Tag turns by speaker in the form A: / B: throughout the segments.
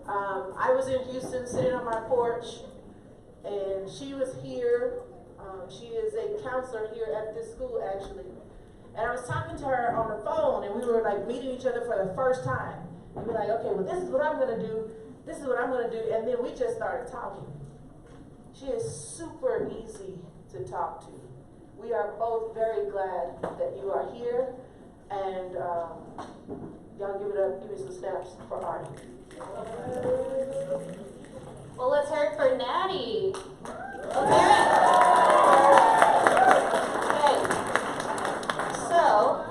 A: I was in Houston sitting on my porch, and she was here. She is a counselor here at this school, actually. And I was talking to her on the phone, and we were like meeting each other for the first time. And we're like, okay, well, this is what I'm going to do. This is what I'm going to do. And then we just started talking. She is super easy to talk to. We are both very glad that you are here. And y'all give me some snaps for Artie.
B: Well, let's hear it for Natty. Let's hear it. Okay. So,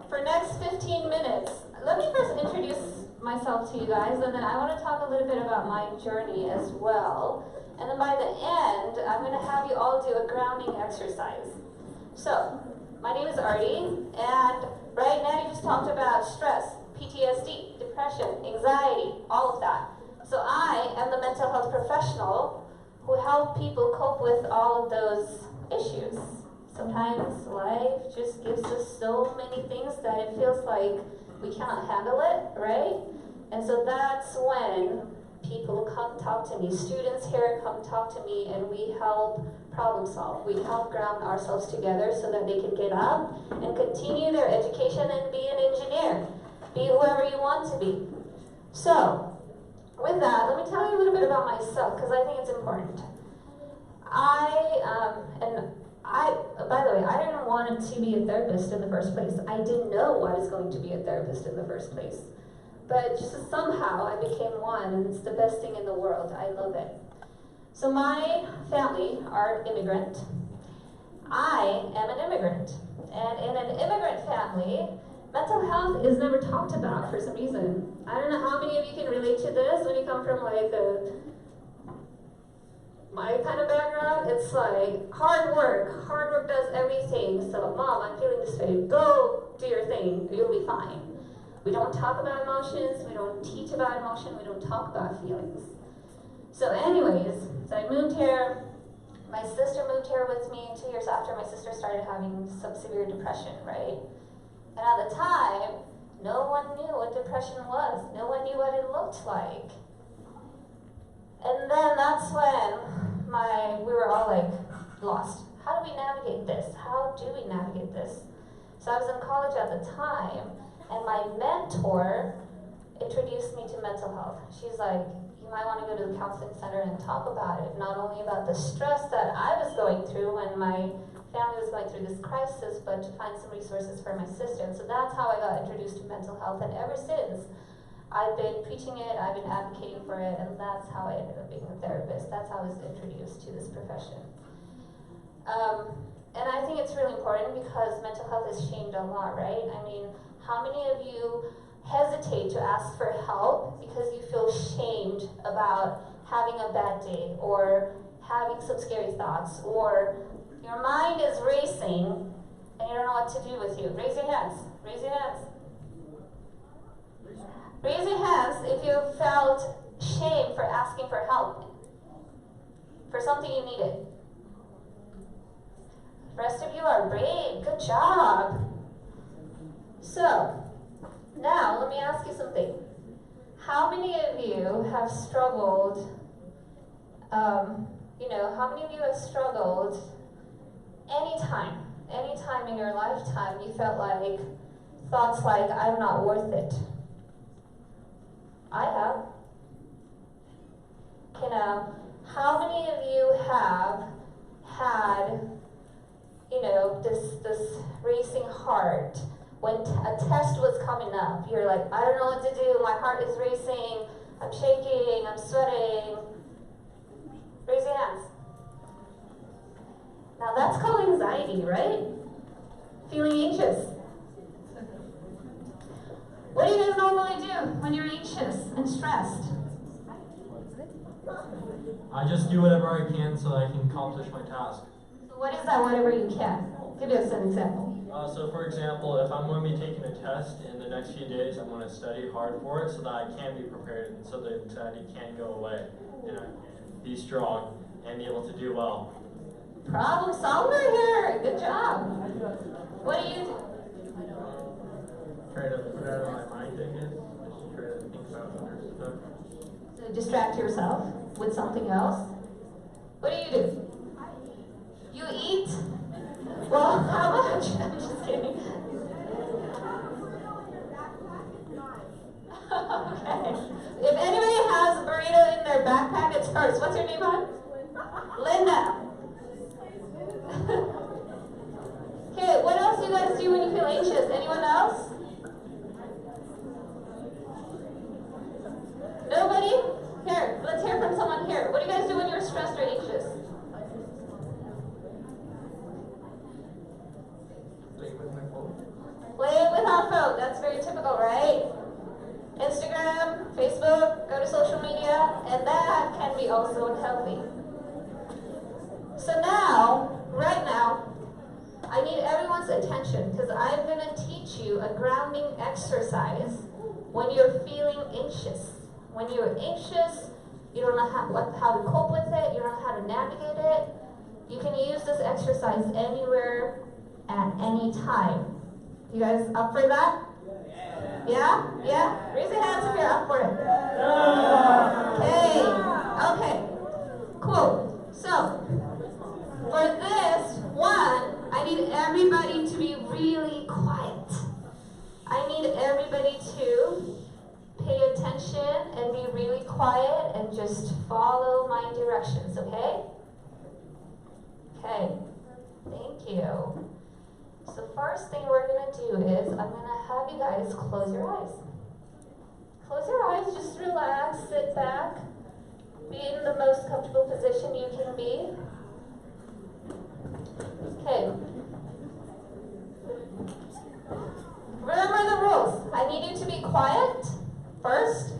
B: for next 15 minutes, let me first introduce myself to you guys, and then I want to talk a little bit about my journey as well. And then by the end, I'm going to have you all do a grounding exercise. So, my name is Artie, and right now you just talked about stress, PTSD, depression, anxiety, all of that. So I am the mental health professional who help people cope with all of those issues. Sometimes life just gives us so many things that it feels like we cannot handle it, right? And so that's when people come talk to me. Students here come talk to me, and we help problem solve. We help ground ourselves together so that they can get up and continue their education and be an engineer. Be whoever you want to be. So, with that, let me tell you a little bit about myself, because I think it's important. By the way, I didn't want to be a therapist in the first place. I didn't know I was going to be a therapist in the first place. But just somehow I became one, and it's the best thing in the world. I love it. So my family are immigrant. I am an immigrant. And in an immigrant family, mental health is never talked about for some reason. I don't know how many of you can relate to this when you come from like my kind of background. It's like hard work does everything. So mom, I'm feeling this way. Go do your thing, you'll be fine. We don't talk about emotions, we don't teach about emotion, we don't talk about feelings. So anyways, so I moved here. My sister moved here with me 2 years after. My sister started having some severe depression, right? And at the time, no one knew what depression was. No one knew what it looked like. And then that's when we were all like lost. How do we navigate this? How do we navigate this? So I was in college at the time, and my mentor introduced me to mental health. She's like, you might want to go to the counseling center and talk about it. Not only about the stress that I was going through when my family was going through this crisis, but to find some resources for my sister. And so that's how I got introduced to mental health. And ever since, I've been preaching it, I've been advocating for it, and that's how I ended up being a therapist. That's how I was introduced to this profession. And I think it's really important because mental health has changed a lot, right? I mean, how many of you hesitate to ask for help because you feel shamed about having a bad day or having some scary thoughts, or your mind is racing and you don't know what to do with you? Raise your hands. Raise your hands. Raise your hands if you felt shame for asking for help for something you needed. The rest of you are brave. Good job. So, now let me ask you something. How many of you have struggled, how many of you have struggled anytime in your lifetime you felt like thoughts like, I'm not worth it? I have. How many of you have had, this racing heart when a test was coming up? You're like, I don't know what to do, my heart is racing, I'm shaking, I'm sweating. Raise your hands. Now that's called anxiety, right? Feeling anxious. What do you guys normally do when you're anxious and stressed?
C: I just do whatever I can so that I can accomplish my task.
B: So what is that whatever you can? Give us an example.
C: So for example, if I'm going to be taking a test in the next few days, I'm going to study hard for it so that I can be prepared and so that anxiety can't go away and I can be strong and be able to do well.
B: Problem solver here. Good job. What do you do?
C: Try to put it out of my mind, I guess. Just try to think about other stuff.
B: to distract yourself with something else, what do? You eat? Well, how much? I'm just kidding. Okay. If anybody has a burrito in their backpack, it's hers. What's your name, hon? Linda. Okay, what else do you guys do when you feel anxious? Anyone else? Nobody? Here, let's hear from someone here. What do you guys do when you're stressed or anxious?
D: Play with my phone.
B: Play with our phone. That's very typical, right? Instagram, Facebook, go to social media, and that can be also unhealthy. So now, right now, I need everyone's attention because I'm going to teach you a grounding exercise when you're feeling anxious. When you're anxious, you don't know how to cope with it, you don't know how to navigate it. You can use this exercise anywhere at any time. You guys up for that? Yeah? Yeah? Raise your hands if you're up for it. Okay. Cool. So, for this one, I need everybody to be really quiet. I need everybody to pay attention and be really quiet and just follow my directions, okay? Okay. Thank you. So first thing we're going to do is I'm going to have you guys close your eyes. Close your eyes, just relax, sit back, be in the most comfortable position you can be. Okay. Remember the rules. I need you to be quiet first.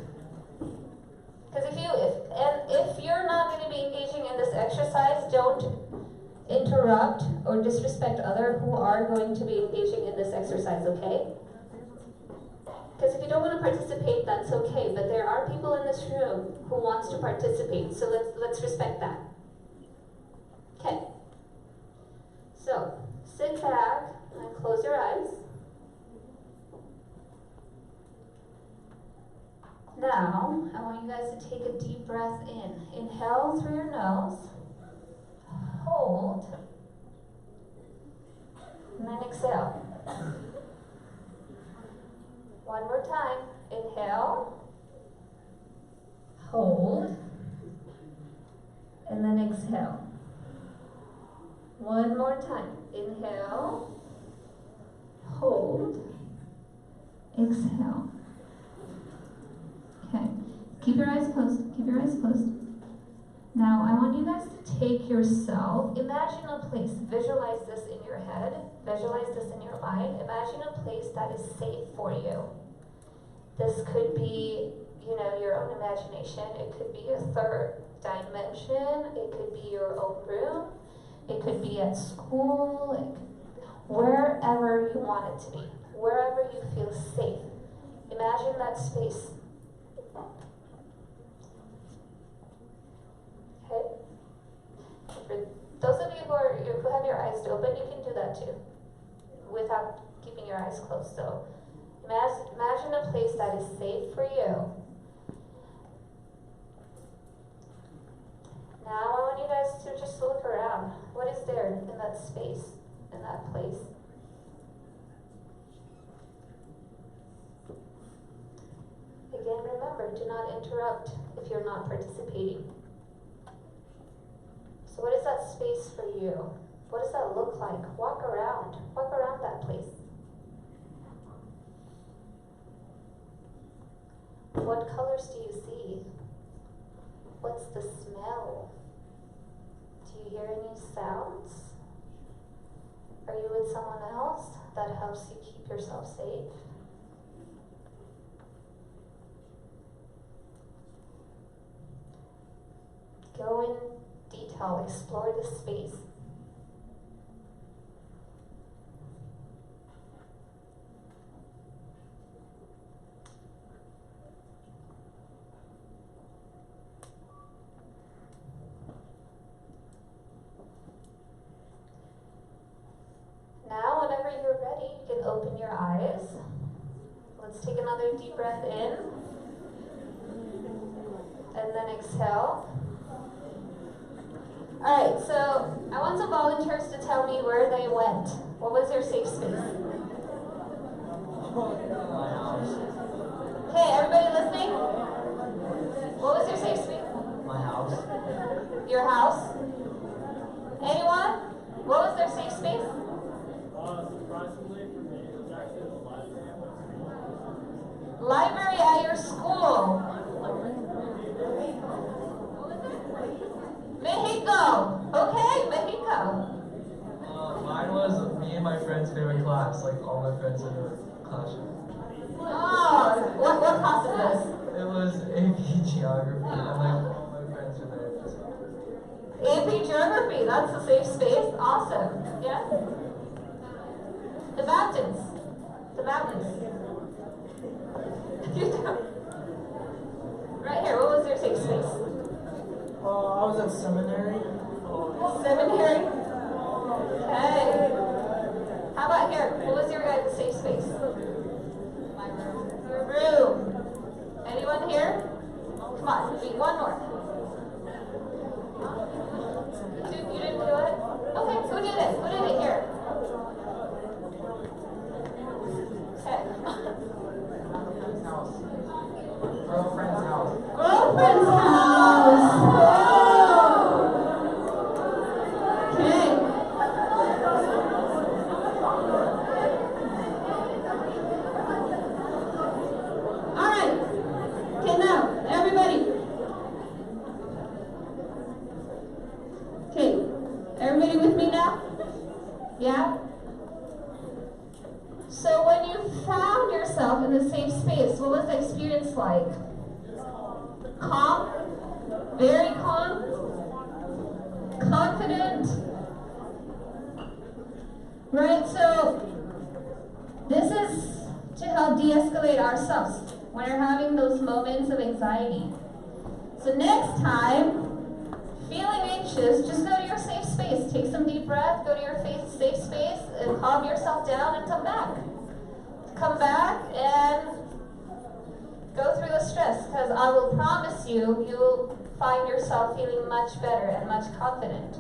B: Because if you're not going to be engaging in this exercise, don't interrupt or disrespect others who are going to be engaging in this exercise, okay? Because if you don't want to participate, that's okay, but there are people in this room who wants to participate, so let's respect that. Okay. So, sit back and close your eyes. Now, I want you guys to take a deep breath in. Inhale through your nose. Hold, and then exhale. One more time. Inhale, hold, and then exhale. One more time. Inhale, hold, exhale. Okay. Keep your eyes closed. Keep your eyes closed. Now, I want you guys to take yourself, imagine a place, visualize this in your head, visualize this in your mind, imagine a place that is safe for you. This could be, your own imagination, it could be a third dimension, it could be your own room, it could be at school, wherever you want it to be, wherever you feel safe. Imagine that space. Okay? For those of you who have your eyes open, you can do that too, without keeping your eyes closed. So, imagine a place that is safe for you. Now, I want you guys to just look around. What is there in that space, in that place? Again, remember, do not interrupt if you're not participating. So what is that space for you? What does that look like? Walk around that place. What colors do you see? What's the smell? Do you hear any sounds? Are you with someone else that helps you keep yourself safe? Go in detail, explore the space. Now, whenever you're ready, you can open your eyes. Let's take another deep breath in. and then exhale. Alright, so I want some volunteers to tell me where they went. What was your safe space?
D: My house.
B: Hey, everybody listening? What was your safe space?
D: My house.
B: Your house? Anyone? What was their safe space?
C: Surprisingly for me, it was actually the library at my school.
B: Library at your school. Mexico. Okay, Mexico.
D: Mine was me and my friend's favorite class. Like all my friends in the classroom.
B: Oh, what class is this?
D: It was AP Geography, and like all my friends were there.
B: AP Geography, that's a safe space. Awesome. Yeah? The mountains. The mountains. You do. Right here, what was your safe space?
E: I was at seminary.
B: Seminary? Okay. How about here? What was your guys' safe space? My room. Your room. Anyone here? Come on, wait, one more. You didn't do it? Okay, who did it? Who did it here? Okay.
D: House. Girlfriend's house.
B: Girlfriend's house. Okay. All right. Okay, now, everybody. Okay, everybody with me now? Yeah? So when you found yourself in the safe space, what was the experience like? Calm? Very calm? Confident? Right, so this is to help de-escalate ourselves when we're having those moments of anxiety. So next time, feeling anxious, just go to your safe space. Take some deep breath, go to your safe space, and calm yourself down and come back. Come back and go through the stress, because I will promise you, you'll find yourself feeling much better and much confident. Do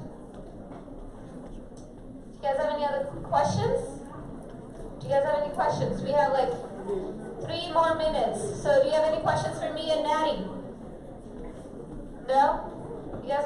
B: you guys have any other questions? Do you guys have any questions? We have like 3 more minutes. So do you have any questions for me and Natty? No?